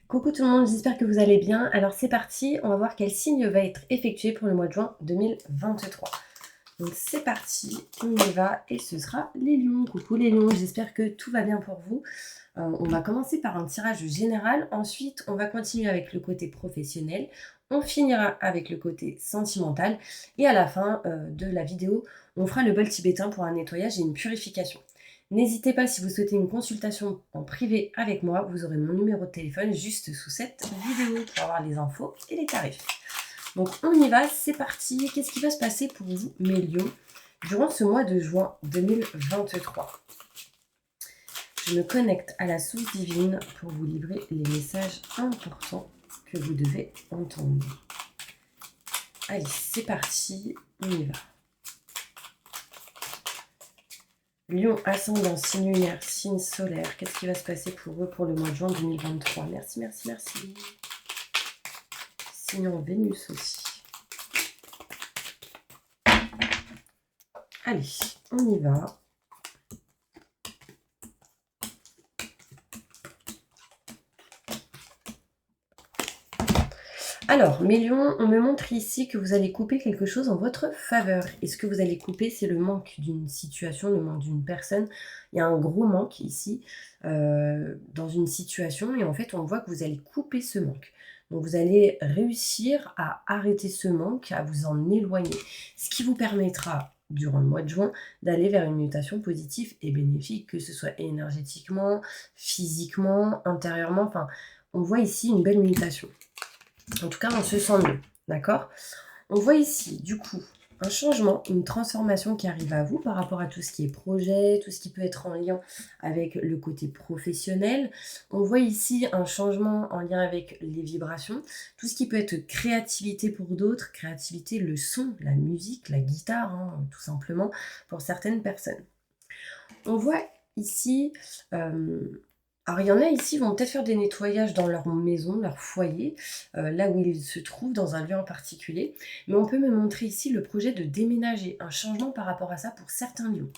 Coucou tout le monde, j'espère que vous allez bien. Alors c'est parti, on va voir quel signe va être effectué pour le mois de juin 2023. Donc c'est parti, on y va et ce sera les lions. Coucou les lions, j'espère que tout va bien pour vous. On va commencer par un tirage général, ensuite on va continuer avec le côté professionnel, on finira avec le côté sentimental et à la fin de la vidéo, on fera le bol tibétain pour un nettoyage et une purification. N'hésitez pas, si vous souhaitez une consultation en privé avec moi, vous aurez mon numéro de téléphone juste sous cette vidéo pour avoir les infos et les tarifs. Donc on y va, c'est parti. Qu'est-ce qui va se passer pour vous, mes lions, durant ce mois de juin 2023? Je me connecte à la source divine pour vous livrer les messages importants que vous devez entendre. Allez, c'est parti, on y va. Lion, ascendant, signe lunaire, signe solaire. Qu'est-ce qui va se passer pour eux pour le mois de juin 2023? Merci, merci, merci. Signe en Vénus aussi. Allez, on y va. Alors, mes lions, on me montre ici que vous allez couper quelque chose en votre faveur. Et ce que vous allez couper, c'est le manque d'une situation, le manque d'une personne. Il y a un gros manque ici dans une situation et en fait, on voit que vous allez couper ce manque. Donc, vous allez réussir à arrêter ce manque, à vous en éloigner. Ce qui vous permettra, durant le mois de juin, d'aller vers une mutation positive et bénéfique, que ce soit énergétiquement, physiquement, intérieurement. Enfin, on voit ici une belle mutation. En tout cas, on se sent mieux, d'accord? On voit ici, du coup, un changement, une transformation qui arrive à vous par rapport à tout ce qui est projet, tout ce qui peut être en lien avec le côté professionnel. On voit ici un changement en lien avec les vibrations, tout ce qui peut être créativité pour d'autres, créativité, le son, la musique, la guitare, hein, tout simplement, pour certaines personnes. On voit ici... alors, il y en a ici, vont peut-être faire des nettoyages dans leur maison, leur foyer, là où ils se trouvent, dans un lieu en particulier. Mais on peut me montrer ici le projet de déménager, un changement par rapport à ça pour certains lieux.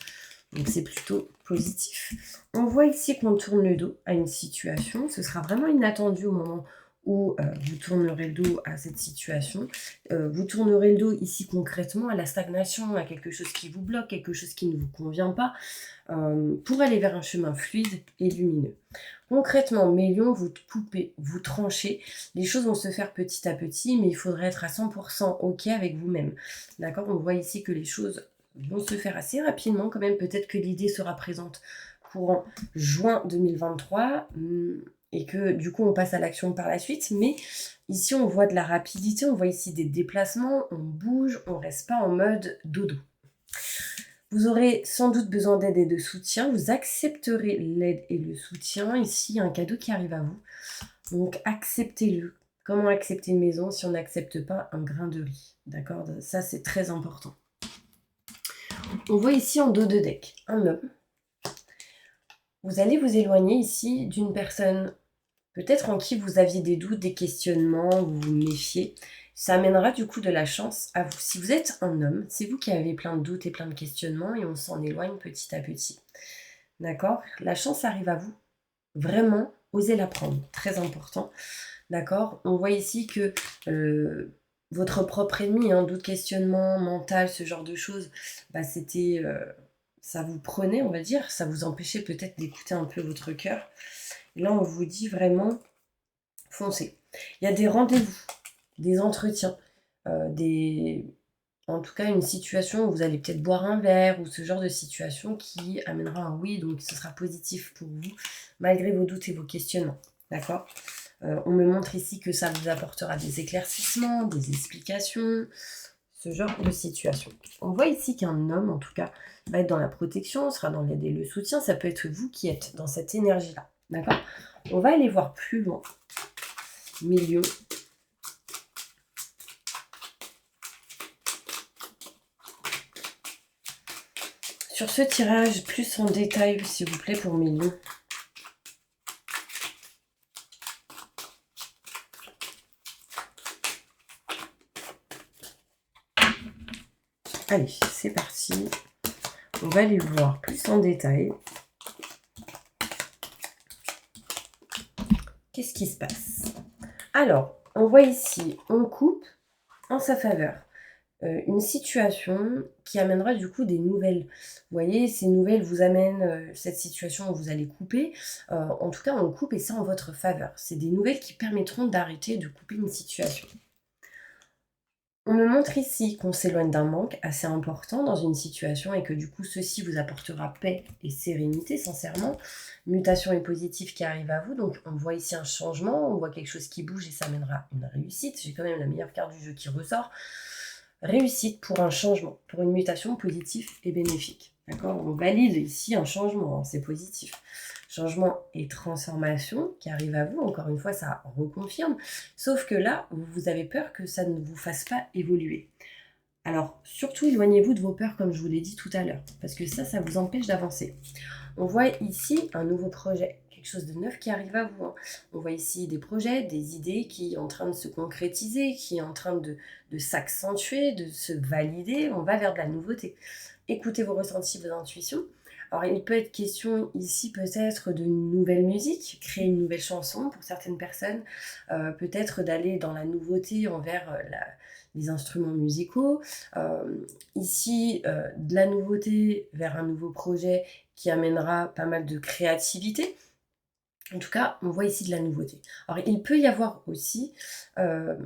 Donc, c'est plutôt positif. On voit ici qu'on tourne le dos à une situation. Ce sera vraiment inattendu au moment où vous tournerez le dos à cette situation. Vous tournerez le dos ici concrètement à la stagnation, à quelque chose qui vous bloque, quelque chose qui ne vous convient pas, pour aller vers un chemin fluide et lumineux. Concrètement, mes lions, vous coupez, vous tranchez, les choses vont se faire petit à petit, mais il faudrait être à 100% OK avec vous-même. D'accord? On voit ici que les choses vont se faire assez rapidement quand même. Peut-être que l'idée sera présente courant juin 2023 et que du coup on passe à l'action par la suite. Mais ici on voit de la rapidité, on voit ici des déplacements, on bouge, on reste pas en mode dodo. Vous aurez sans doute besoin d'aide et de soutien. Vous accepterez l'aide et le soutien. Ici, il y a un cadeau qui arrive à vous. Donc, acceptez-le. Comment accepter une maison si on n'accepte pas un grain de riz? D'accord? Ça, c'est très important. On voit ici en dos de deck un homme. Vous allez vous éloigner ici d'une personne peut-être en qui vous aviez des doutes, des questionnements, vous vous méfiez. Ça amènera du coup de la chance à vous. Si vous êtes un homme, c'est vous qui avez plein de doutes et plein de questionnements et on s'en éloigne petit à petit. D'accord? La chance arrive à vous. Vraiment, osez la prendre. Très important. D'accord? On voit ici que votre propre ennemi, doute, questionnement, mental, ce genre de choses, c'était... ça vous prenait, on va dire, ça vous empêchait peut-être d'écouter un peu votre cœur. Et là, on vous dit vraiment, foncez. Il y a des rendez-vous, des entretiens, en tout cas une situation où vous allez peut-être boire un verre ou ce genre de situation qui amènera un oui, donc ce sera positif pour vous, malgré vos doutes et vos questionnements. D'accord? On me montre ici que ça vous apportera des éclaircissements, des explications, ce genre de situation. On voit ici qu'un homme, en tout cas, va être dans la protection, sera dans l'aide et le soutien. Ça peut être vous qui êtes dans cette énergie-là. D'accord? On va aller voir plus loin. Milieu. Sur ce tirage, plus en détail, s'il vous plaît, pour mes lions. Allez, c'est parti. On va les voir plus en détail. qu'est-ce qui se passe? Alors, on voit ici, on coupe en sa faveur. Une situation qui amènera du coup des nouvelles. Vous voyez, ces nouvelles vous amènent, cette situation où vous allez couper, en tout cas on coupe et c'est en votre faveur. C'est des nouvelles qui permettront d'arrêter de couper une situation. On me montre ici qu'on s'éloigne d'un manque assez important dans une situation et que du coup ceci vous apportera paix et sérénité sincèrement. Mutation et positive qui arrive à vous, donc on voit ici un changement, on voit quelque chose qui bouge et ça mènera une réussite. J'ai quand même la meilleure carte du jeu qui ressort. Réussite pour un changement, pour une mutation positive et bénéfique. D'accord? On valide ici un changement, hein, c'est positif. Changement et transformation qui arrive à vous, encore une fois, ça reconfirme. Sauf que là, vous avez peur que ça ne vous fasse pas évoluer. Alors, surtout, éloignez-vous de vos peurs, comme je vous l'ai dit tout à l'heure, parce que ça vous empêche d'avancer. On voit ici un nouveau projet, quelque chose de neuf qui arrive à vous, hein. On voit ici des projets, des idées qui sont en train de se concrétiser, qui sont en train de s'accentuer, de se valider. On va vers de la nouveauté. Écoutez vos ressentis, vos intuitions. Alors, il peut être question ici peut-être de nouvelles musiques, créer une nouvelle chanson pour certaines personnes, peut-être d'aller dans la nouveauté envers les instruments musicaux. Ici, de la nouveauté vers un nouveau projet qui amènera pas mal de créativité. En tout cas, on voit ici de la nouveauté. Alors, il peut y avoir aussi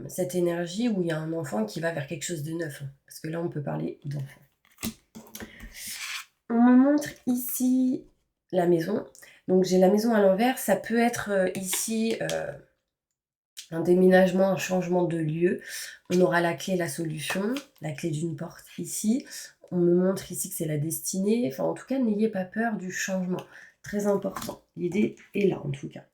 cette énergie où il y a un enfant qui va vers quelque chose de neuf, hein, parce que là, on peut parler d'enfant. On me montre ici la maison. Donc, j'ai la maison à l'envers. Ça peut être ici un déménagement, un changement de lieu. On aura la clé, la solution, la clé d'une porte ici. On me montre ici que c'est la destinée. Enfin, en tout cas, n'ayez pas peur du changement. Très important. L'idée est là, en tout cas.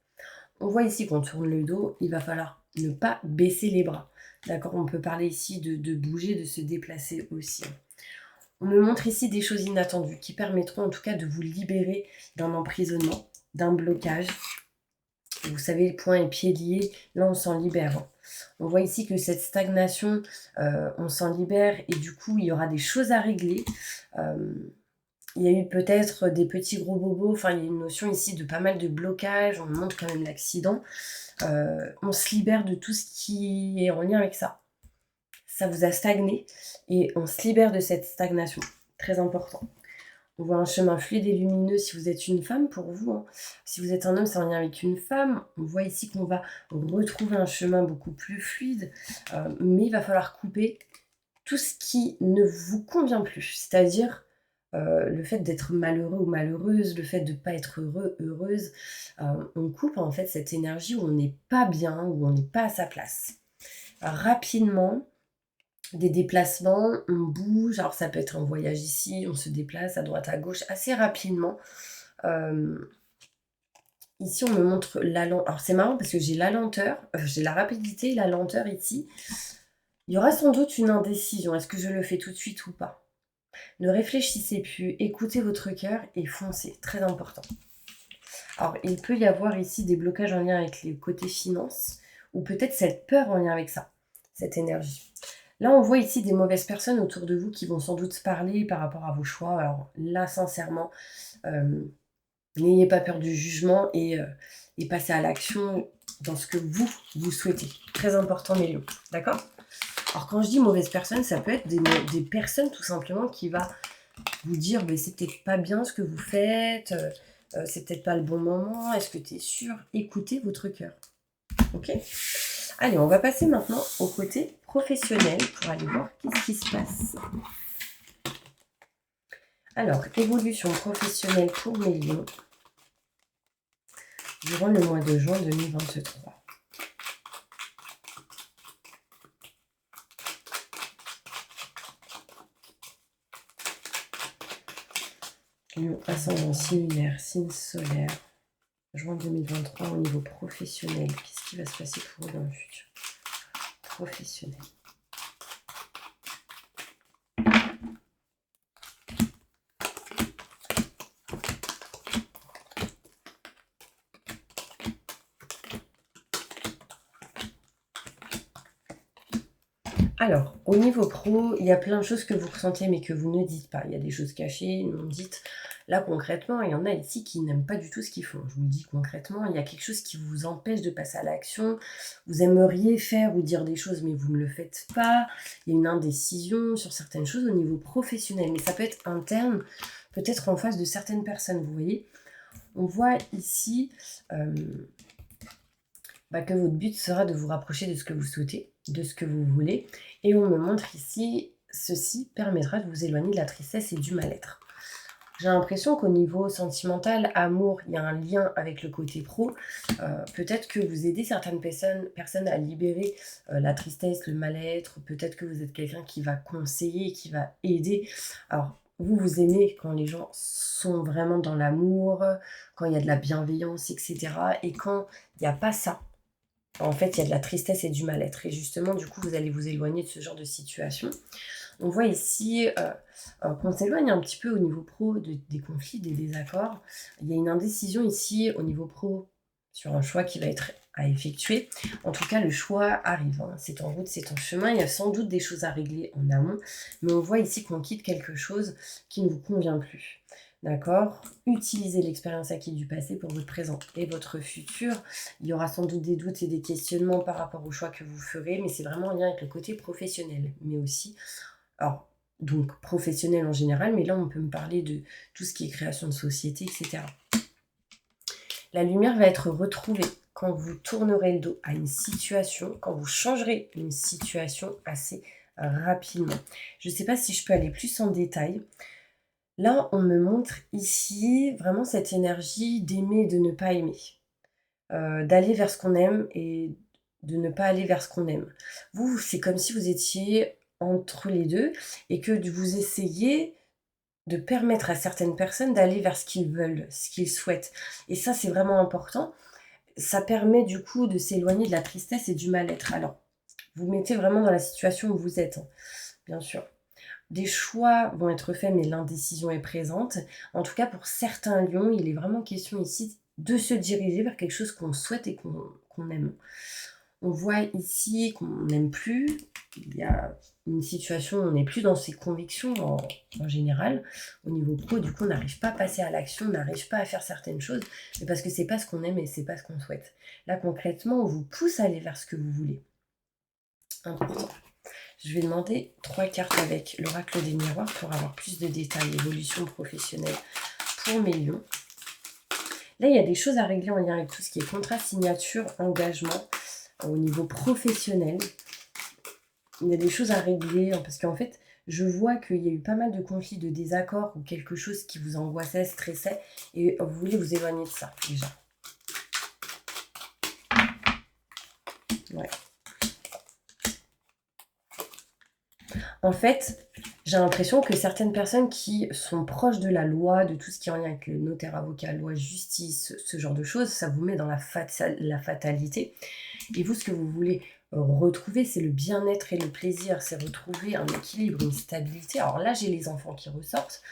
On voit ici qu'on tourne le dos. Il va falloir ne pas baisser les bras. D'accord? On peut parler ici de bouger, de se déplacer aussi. On me montre ici des choses inattendues qui permettront en tout cas de vous libérer d'un emprisonnement, d'un blocage. Vous savez, les poings et pieds liés, là on s'en libère. On voit ici que cette stagnation, on s'en libère et du coup il y aura des choses à régler. Il y a eu peut-être des petits gros bobos, enfin il y a une notion ici de pas mal de blocage, on me montre quand même l'accident. On se libère de tout ce qui est en lien avec ça. Ça vous a stagné et on se libère de cette stagnation. Très important. On voit un chemin fluide et lumineux si vous êtes une femme pour vous, hein. Si vous êtes un homme, c'est en lien avec une femme. On voit ici qu'on va retrouver un chemin beaucoup plus fluide, mais il va falloir couper tout ce qui ne vous convient plus. C'est-à-dire le fait d'être malheureux ou malheureuse, le fait de ne pas être heureux, heureuse. On coupe en fait cette énergie où on n'est pas bien, où on n'est pas à sa place. Rapidement, des déplacements, on bouge, alors ça peut être un voyage ici, on se déplace à droite à gauche assez rapidement. Ici on me montre la lenteur, alors c'est marrant parce que j'ai la lenteur, j'ai la rapidité et la lenteur ici. Il y aura sans doute une indécision, est-ce que je le fais tout de suite ou pas? Ne réfléchissez plus, écoutez votre cœur et foncez, très important. Alors il peut y avoir ici des blocages en lien avec les côtés finances, ou peut-être cette peur en lien avec ça, cette énergie. Là, on voit ici des mauvaises personnes autour de vous qui vont sans doute parler par rapport à vos choix. Alors là, sincèrement, n'ayez pas peur du jugement et passez à l'action dans ce que vous souhaitez. Très important, Mélo. D'accord? Alors quand je dis mauvaise personne, ça peut être des personnes tout simplement qui va vous dire mais c'est peut-être pas bien ce que vous faites, c'est peut-être pas le bon moment, est-ce que tu es sûr? Écoutez votre cœur. Ok? Allez, on va passer maintenant au côté professionnel pour aller voir qu'est-ce qui se passe. Alors, évolution professionnelle pour mes lions durant le mois de juin 2023. Lion ascendant similaire, signe solaire. Juin 2023 au niveau professionnel. Qu'est-ce qui va se passer pour eux dans le futur? Professionnel. Alors, au niveau pro, il y a plein de choses que vous ressentez mais que vous ne dites pas. Il y a des choses cachées, non dites. Là, concrètement, il y en a ici qui n'aiment pas du tout ce qu'ils font. Je vous le dis concrètement, il y a quelque chose qui vous empêche de passer à l'action. Vous aimeriez faire ou dire des choses, mais vous ne le faites pas. Il y a une indécision sur certaines choses au niveau professionnel, mais ça peut être interne, peut-être en face de certaines personnes, vous voyez. On voit ici que votre but sera de vous rapprocher de ce que vous souhaitez, de ce que vous voulez. Et on me montre ici, ceci permettra de vous éloigner de la tristesse et du mal-être. J'ai l'impression qu'au niveau sentimental, amour, il y a un lien avec le côté pro. Peut-être que vous aidez certaines personnes à libérer la tristesse, le mal-être. Peut-être que vous êtes quelqu'un qui va conseiller, qui va aider. Alors, vous aimez quand les gens sont vraiment dans l'amour, quand il y a de la bienveillance, etc. Et quand il n'y a pas ça, en fait, il y a de la tristesse et du mal-être. Et justement, du coup, vous allez vous éloigner de ce genre de situation. On voit ici qu'on s'éloigne un petit peu au niveau pro des conflits, des désaccords. Il y a une indécision ici au niveau pro sur un choix qui va être à effectuer. En tout cas, le choix arrive. Hein. C'est en route, c'est en chemin. Il y a sans doute des choses à régler en amont. Mais on voit ici qu'on quitte quelque chose qui ne vous convient plus. D'accord? Utilisez l'expérience acquise du passé pour votre présent et votre futur. Il y aura sans doute des doutes et des questionnements par rapport au choix que vous ferez, mais c'est vraiment en lien avec le côté professionnel, mais aussi, alors, donc professionnel en général, mais là on peut me parler de tout ce qui est création de société, etc. La lumière va être retrouvée quand vous tournerez le dos à une situation, quand vous changerez une situation assez rapidement. Je ne sais pas si je peux aller plus en détail. Là, on me montre ici vraiment cette énergie d'aimer et de ne pas aimer. D'aller vers ce qu'on aime et de ne pas aller vers ce qu'on aime. Vous, c'est comme si vous étiez entre les deux et que vous essayez de permettre à certaines personnes d'aller vers ce qu'ils veulent, ce qu'ils souhaitent. Et ça, c'est vraiment important. Ça permet du coup de s'éloigner de la tristesse et du mal-être. Alors, vous mettez vraiment dans la situation où vous êtes, hein, bien sûr. Des choix vont être faits, mais l'indécision est présente. En tout cas, pour certains lions, il est vraiment question ici de se diriger vers quelque chose qu'on souhaite et qu'on aime. On voit ici qu'on n'aime plus. Il y a une situation où on n'est plus dans ses convictions en général. Au niveau pro, du coup, on n'arrive pas à passer à l'action, on n'arrive pas à faire certaines choses, mais parce que c'est pas ce qu'on aime et c'est pas ce qu'on souhaite. Là, concrètement, on vous pousse à aller vers ce que vous voulez. Important. Je vais demander 3 cartes avec l'oracle des miroirs pour avoir plus de détails, évolution professionnelle pour mes lions. Là, il y a des choses à régler en lien avec tout ce qui est contrat, signature, engagement, au niveau professionnel. Il y a des choses à régler parce qu'en fait, je vois qu'il y a eu pas mal de conflits, de désaccords ou quelque chose qui vous angoissait, stressait et vous voulez vous éloigner de ça déjà. Ouais. En fait, j'ai l'impression que certaines personnes qui sont proches de la loi, de tout ce qui est en lien avec le notaire, avocat, loi, justice, ce genre de choses, ça vous met dans la fatalité. Et vous, ce que vous voulez retrouver, c'est le bien-être et le plaisir, c'est retrouver un équilibre, une stabilité. Alors là, j'ai les enfants qui ressortent.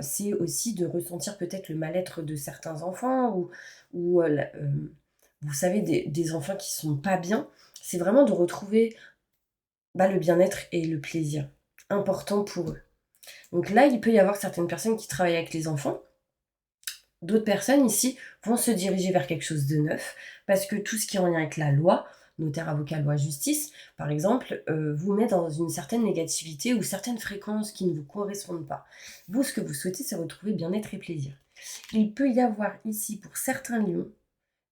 C'est aussi de ressentir peut-être le mal-être de certains enfants ou vous savez, des enfants qui sont pas bien. C'est vraiment de retrouver le bien-être et le plaisir, important pour eux. Donc là, il peut y avoir certaines personnes qui travaillent avec les enfants. D'autres personnes ici vont se diriger vers quelque chose de neuf, parce que tout ce qui est en lien avec la loi, notaire, avocat, loi, justice, par exemple, vous met dans une certaine négativité ou certaines fréquences qui ne vous correspondent pas. Vous, ce que vous souhaitez, c'est retrouver bien-être et plaisir. Il peut y avoir ici, pour certains lions,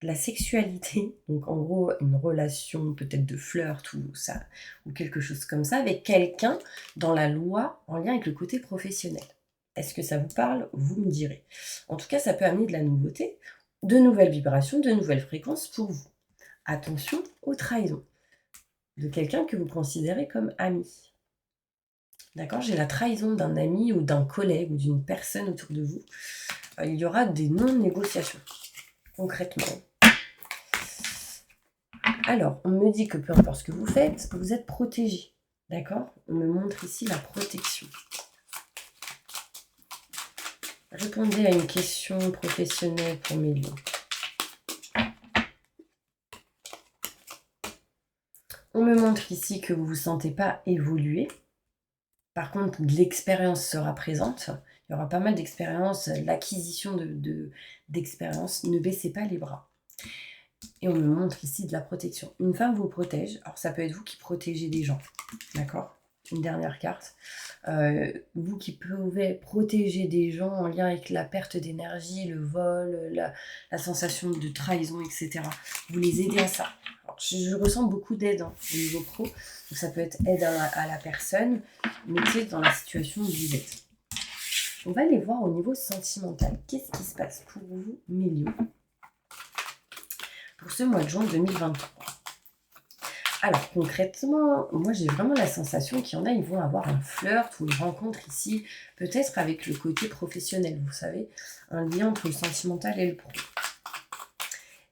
la sexualité, donc en gros une relation peut-être de flirt ou ça, ou quelque chose comme ça, avec quelqu'un dans la loi en lien avec le côté professionnel. Est-ce que ça vous parle? Vous me direz. En tout cas, ça peut amener de la nouveauté, de nouvelles vibrations, de nouvelles fréquences pour vous. Attention aux trahisons de quelqu'un que vous considérez comme ami. D'accord? J'ai la trahison d'un ami ou d'un collègue ou d'une personne autour de vous. Il y aura des non-négociations, concrètement. Alors, on me dit que peu importe ce que vous faites, vous êtes protégé. D'accord? On me montre ici la protection. Répondez à une question professionnelle pour mes lions. On me montre ici que vous ne vous sentez pas évoluer. Par contre, l'expérience sera présente. Il y aura pas mal d'expériences, l'acquisition d'expérience. Ne baissez pas les bras. Et on me montre ici de la protection. Une femme vous protège. Alors ça peut être vous qui protégez des gens. D'accord? Une dernière carte. Vous qui pouvez protéger des gens en lien avec la perte d'énergie, le vol, la sensation de trahison, etc. Vous les aidez à ça. Alors, je ressens beaucoup d'aide au niveau pro. Donc ça peut être aide à la personne, mais tu sais, dans la situation où vous êtes. On va aller voir au niveau sentimental. Qu'est-ce qui se passe pour vous, mes lions, pour ce mois de juin 2023? Alors concrètement, moi j'ai vraiment la sensation qu'il y en a, ils vont avoir un flirt ou une rencontre ici, peut-être avec le côté professionnel, vous savez, un lien entre le sentimental et le pro.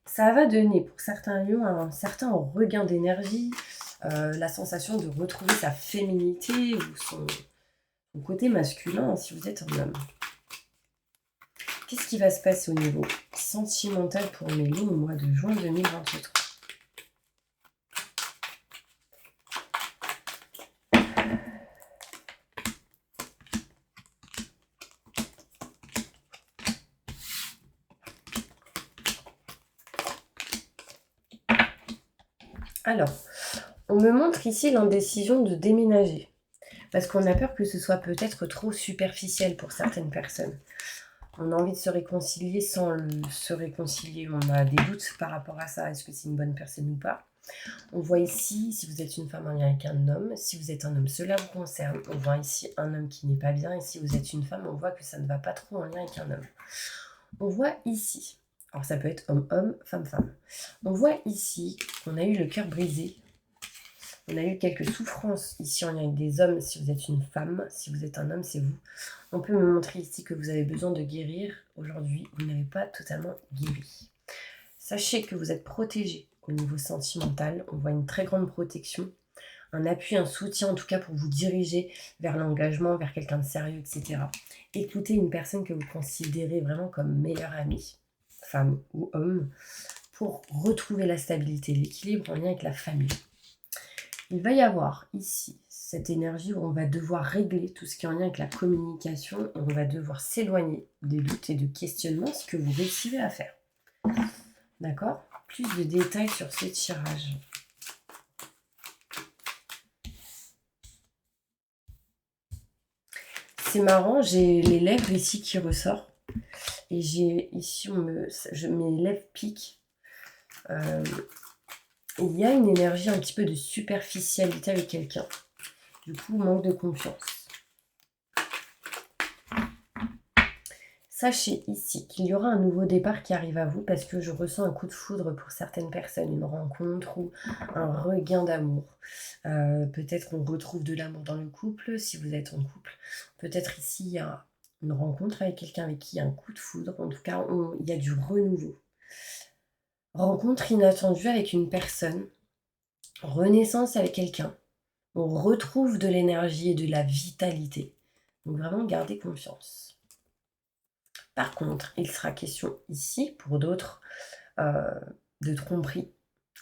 Ça va donner pour certains lions un certain regain d'énergie, la sensation de retrouver sa féminité ou son côté masculin si vous êtes un homme. Qu'est-ce qui va se passer au niveau sentimental pour mes lions au mois de juin 2023? Alors, on me montre ici l'indécision de déménager, parce qu'on a peur que ce soit peut-être trop superficiel pour certaines personnes. On a envie de se réconcilier sans se réconcilier. On a des doutes par rapport à ça. Est-ce que c'est une bonne personne ou pas? On voit ici, si vous êtes une femme en lien avec un homme, si vous êtes un homme, cela vous concerne. On voit ici un homme qui n'est pas bien, et si vous êtes une femme, on voit que ça ne va pas trop en lien avec un homme. On voit ici, alors ça peut être homme-homme, femme-femme. On voit ici qu'on a eu le cœur brisé. On a eu quelques souffrances ici en lien avec des hommes, si vous êtes une femme, si vous êtes un homme, c'est vous. On peut me montrer ici que vous avez besoin de guérir. Aujourd'hui, vous n'avez pas totalement guéri. Sachez que vous êtes protégé au niveau sentimental. On voit une très grande protection, un appui, un soutien en tout cas pour vous diriger vers l'engagement, vers quelqu'un de sérieux, etc. Écoutez une personne que vous considérez vraiment comme meilleure amie, femme ou homme, pour retrouver la stabilité, l'équilibre en lien avec la famille. Il va y avoir ici cette énergie où on va devoir régler tout ce qui est en lien avec la communication et on va devoir s'éloigner des doutes et de questionnements, ce que vous réussissez à faire. D'accord? Plus de détails sur ce tirage. C'est marrant, j'ai les lèvres ici qui ressortent et j'ai ici, mes lèvres piquent. Il y a une énergie un petit peu de superficialité avec quelqu'un. Du coup, manque de confiance. Sachez ici qu'il y aura un nouveau départ qui arrive à vous parce que je ressens un coup de foudre pour certaines personnes, une rencontre ou un regain d'amour. Peut-être qu'on retrouve de l'amour dans le couple, si vous êtes en couple. Peut-être ici, il y a une rencontre avec quelqu'un avec qui il y a un coup de foudre. En tout cas, il y a du renouveau. Rencontre inattendue avec une personne. Renaissance avec quelqu'un. On retrouve de l'énergie et de la vitalité. Donc vraiment, gardez confiance. Par contre, il sera question ici, pour d'autres, de tromperie,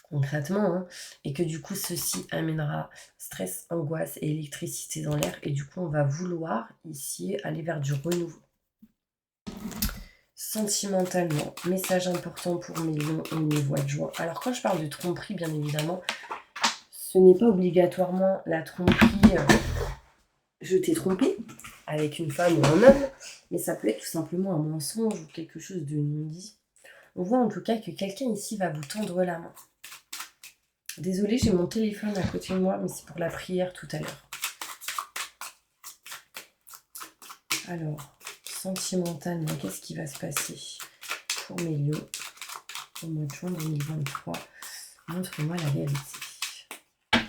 concrètement, hein, et que du coup, ceci amènera stress, angoisse et électricité dans l'air, et du coup, on va vouloir ici aller vers du renouveau. Sentimentalement, message important pour mes lions et mes voix de joie. Alors, quand je parle de tromperie, bien évidemment, ce n'est pas obligatoirement la tromperie je t'ai trompé avec une femme ou un homme, mais ça peut être tout simplement un mensonge ou quelque chose de non-dit. On voit en tout cas que quelqu'un ici va vous tendre la main. Désolée, j'ai mon téléphone à côté de moi, mais c'est pour la prière tout à l'heure. Alors, sentimentalement, qu'est-ce qui va se passer pour mes lions au mois de juin 2023? Montre-moi la vérité. Je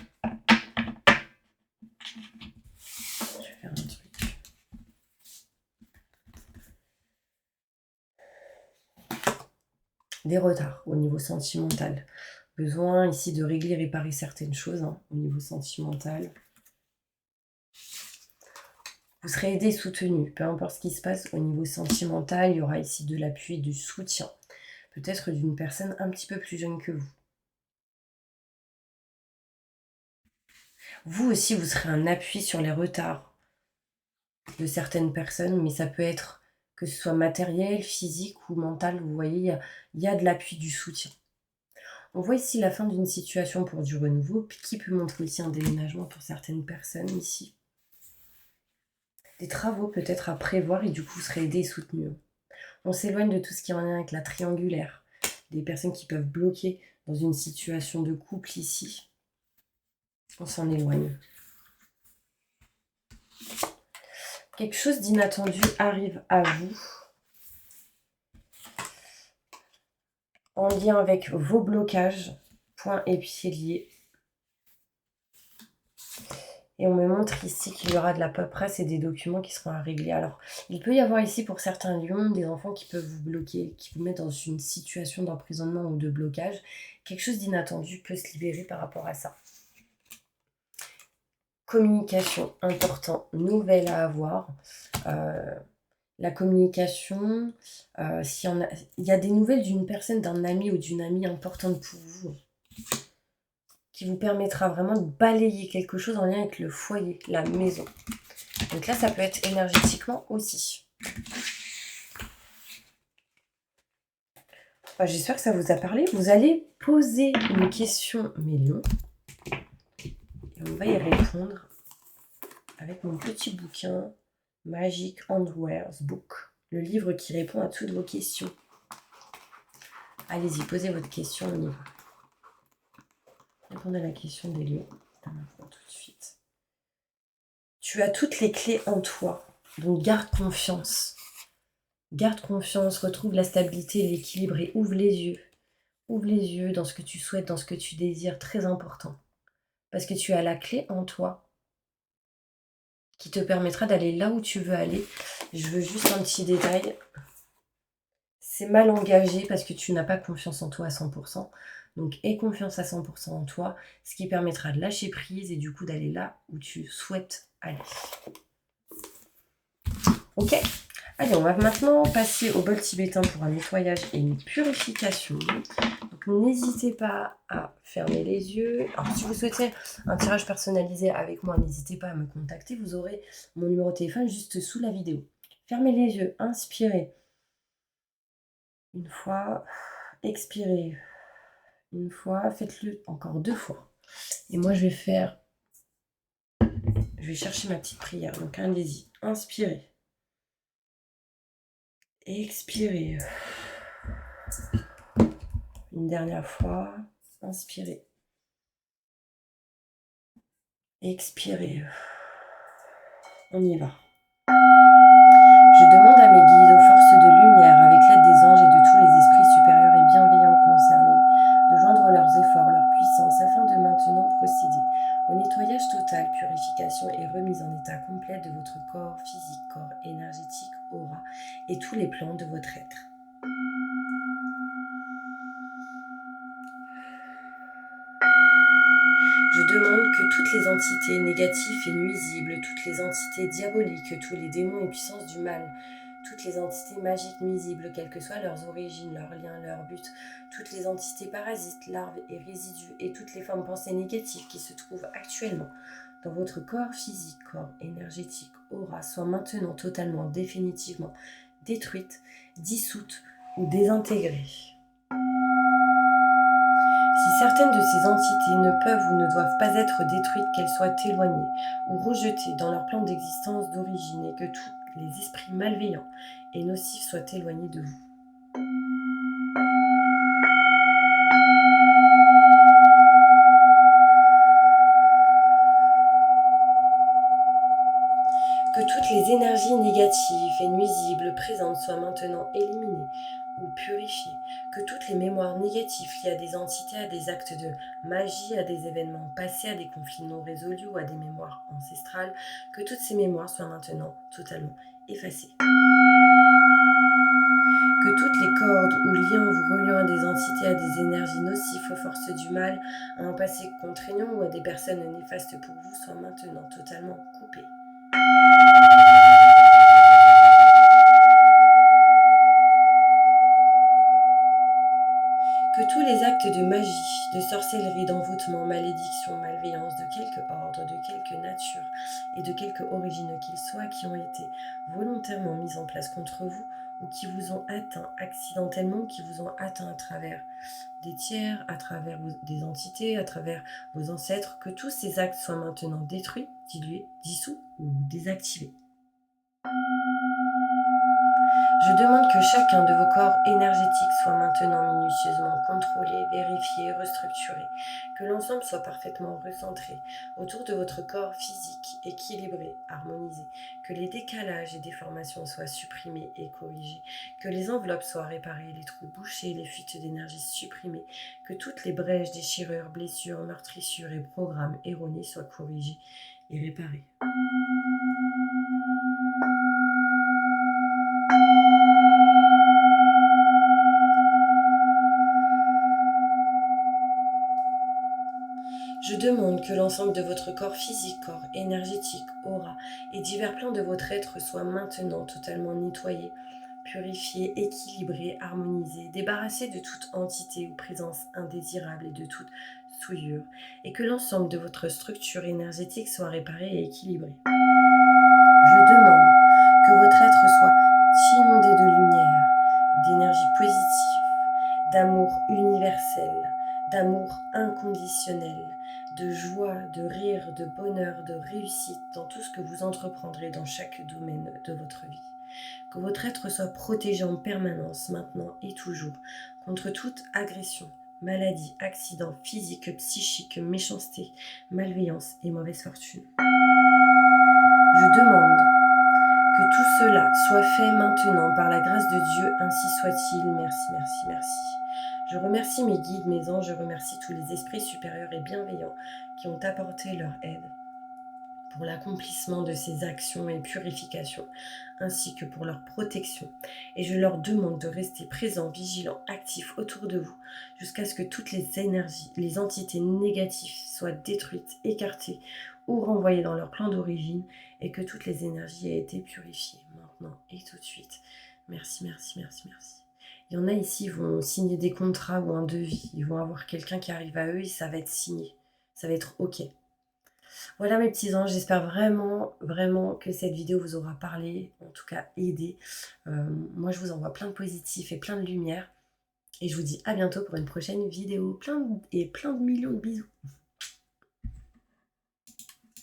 vais faire un truc. Des retards au niveau sentimental. Besoin ici de régler, réparer certaines choses au niveau sentimental. Vous serez aidé, soutenu, peu importe ce qui se passe au niveau sentimental, il y aura ici de l'appui, du soutien, peut-être d'une personne un petit peu plus jeune que vous. Vous aussi, vous serez un appui sur les retards de certaines personnes, mais ça peut être que ce soit matériel, physique ou mental. Vous voyez, il y a de l'appui, du soutien. On voit ici la fin d'une situation pour du renouveau, qui peut montrer aussi un déménagement pour certaines personnes ici. Des travaux peut-être à prévoir et du coup vous serez aidé et soutenu. On s'éloigne de tout ce qui est en lien avec la triangulaire. Des personnes qui peuvent bloquer dans une situation de couple ici. On s'en éloigne. Quelque chose d'inattendu arrive à vous en lien avec vos blocages, points et pieds liés. Et on me montre ici qu'il y aura de la paperasse et des documents qui seront à régler. Alors, il peut y avoir ici pour certains lions des enfants qui peuvent vous bloquer, qui vous mettent dans une situation d'emprisonnement ou de blocage. Quelque chose d'inattendu peut se libérer par rapport à ça. Communication, important, nouvelle à avoir. La communication, il y a des nouvelles d'une personne, d'un ami ou d'une amie importante pour vous, qui vous permettra vraiment de balayer quelque chose en lien avec le foyer, la maison. Donc là, ça peut être énergétiquement aussi. J'espère que ça vous a parlé. Vous allez poser une question, mes lions, et on va y répondre avec mon petit bouquin Magic Handwares Book, le livre qui répond à toutes vos questions. Allez-y, posez votre question, on y va. Répondez à la question des lions. Maintenant, tout de suite. Tu as toutes les clés en toi, donc garde confiance. Garde confiance, retrouve la stabilité, l'équilibre et ouvre les yeux. Ouvre les yeux dans ce que tu souhaites, dans ce que tu désires, très important. Parce que tu as la clé en toi qui te permettra d'aller là où tu veux aller. Je veux juste un petit détail. C'est mal engagé parce que tu n'as pas confiance en toi à 100%. Donc aie confiance à 100% en toi, ce qui permettra de lâcher prise et du coup d'aller là où tu souhaites aller. Ok ? Allez, on va maintenant passer au bol tibétain pour un nettoyage et une purification. Donc n'hésitez pas à fermer les yeux. Alors si vous souhaitez un tirage personnalisé avec moi, n'hésitez pas à me contacter. Vous aurez mon numéro de téléphone juste sous la vidéo. Fermez les yeux, inspirez. Une fois, expirez. Une fois, faites-le encore 2 fois. Et moi, je vais chercher ma petite prière. Donc allez-y, inspirez. Expirez. Une dernière fois, inspirez. Expirez. On y va. Je demande à mes guides, aux forces de lumière, avec l'aide des anges et de tous les esprits supérieurs et bienveillants concernés, de joindre leurs efforts, leur puissance, afin de maintenant procéder au nettoyage total, purification et remise en état complet de votre corps physique, corps énergétique, aura et tous les plans de votre être. Je demande que toutes les entités négatives et nuisibles, toutes les entités diaboliques, tous les démons et puissances du mal, toutes les entités magiques nuisibles, quelles que soient leurs origines, leurs liens, leurs buts, toutes les entités parasites, larves et résidus et toutes les formes pensées négatives qui se trouvent actuellement dans votre corps physique, corps énergétique, aura, soient maintenant totalement, définitivement détruites, dissoutes ou désintégrées. Si certaines de ces entités ne peuvent ou ne doivent pas être détruites, qu'elles soient éloignées ou rejetées dans leur plan d'existence d'origine et que tous les esprits malveillants et nocifs soient éloignés de vous. Que toutes les énergies négatives et nuisibles présentes soient maintenant éliminées ou purifiées. Que toutes les mémoires négatives liées à des entités, à des actes de magie, à des événements passés, à des conflits non résolus ou à des mémoires ancestrales, que toutes ces mémoires soient maintenant totalement effacées. Que toutes les cordes ou liens vous reliant à des entités, à des énergies nocives, aux forces du mal, à un passé contraignant ou à des personnes néfastes pour vous soient maintenant totalement coupées. Que Que tous les actes de magie, de sorcellerie, d'envoûtement, malédiction, malveillance, de quelque ordre, de quelque nature et de quelque origine qu'ils soient, qui ont été volontairement mis en place contre vous ou qui vous ont atteint accidentellement, qui vous ont atteint à travers des tiers, à travers des entités, à travers vos ancêtres, que tous ces actes soient maintenant détruits, dilués, dissous ou désactivés. Je demande que chacun de vos corps énergétiques soit maintenant minutieusement contrôlé, vérifié, restructuré, que l'ensemble soit parfaitement recentré autour de votre corps physique, équilibré, harmonisé, que les décalages et déformations soient supprimés et corrigés, que les enveloppes soient réparées, les trous bouchés, les fuites d'énergie supprimées, que toutes les brèches, déchirures, blessures, meurtrissures et programmes erronés soient corrigés et réparés. Je demande que l'ensemble de votre corps physique, corps énergétique, aura et divers plans de votre être soient maintenant totalement nettoyés, purifiés, équilibrés, harmonisés, débarrassés de toute entité ou présence indésirable et de toute souillure, et que l'ensemble de votre structure énergétique soit réparé et équilibré. Je demande que votre être soit inondé de lumière, d'énergie positive, d'amour universel, d'amour inconditionnel, de joie, de rire, de bonheur, de réussite dans tout ce que vous entreprendrez dans chaque domaine de votre vie. Que votre être soit protégé en permanence, maintenant et toujours, contre toute agression, maladie, accident physique, psychique, méchanceté, malveillance et mauvaise fortune. Je demande que tout cela soit fait maintenant par la grâce de Dieu, ainsi soit-il. Merci, merci, merci. Je remercie mes guides, mes anges, je remercie tous les esprits supérieurs et bienveillants qui ont apporté leur aide pour l'accomplissement de ces actions et purifications, ainsi que pour leur protection. Et je leur demande de rester présents, vigilants, actifs autour de vous, jusqu'à ce que toutes les énergies, les entités négatives soient détruites, écartées ou renvoyées dans leur plan d'origine, et que toutes les énergies aient été purifiées, maintenant et tout de suite. Merci, merci, merci, merci. Il y en a ici, ils vont signer des contrats ou un devis, ils vont avoir quelqu'un qui arrive à eux et ça va être signé, ça va être OK. Voilà mes petits anges, j'espère vraiment, vraiment que cette vidéo vous aura parlé, en tout cas aidé. Moi je vous envoie plein de positifs et plein de lumière. Et je vous dis à bientôt pour une prochaine vidéo. Plein de millions de bisous.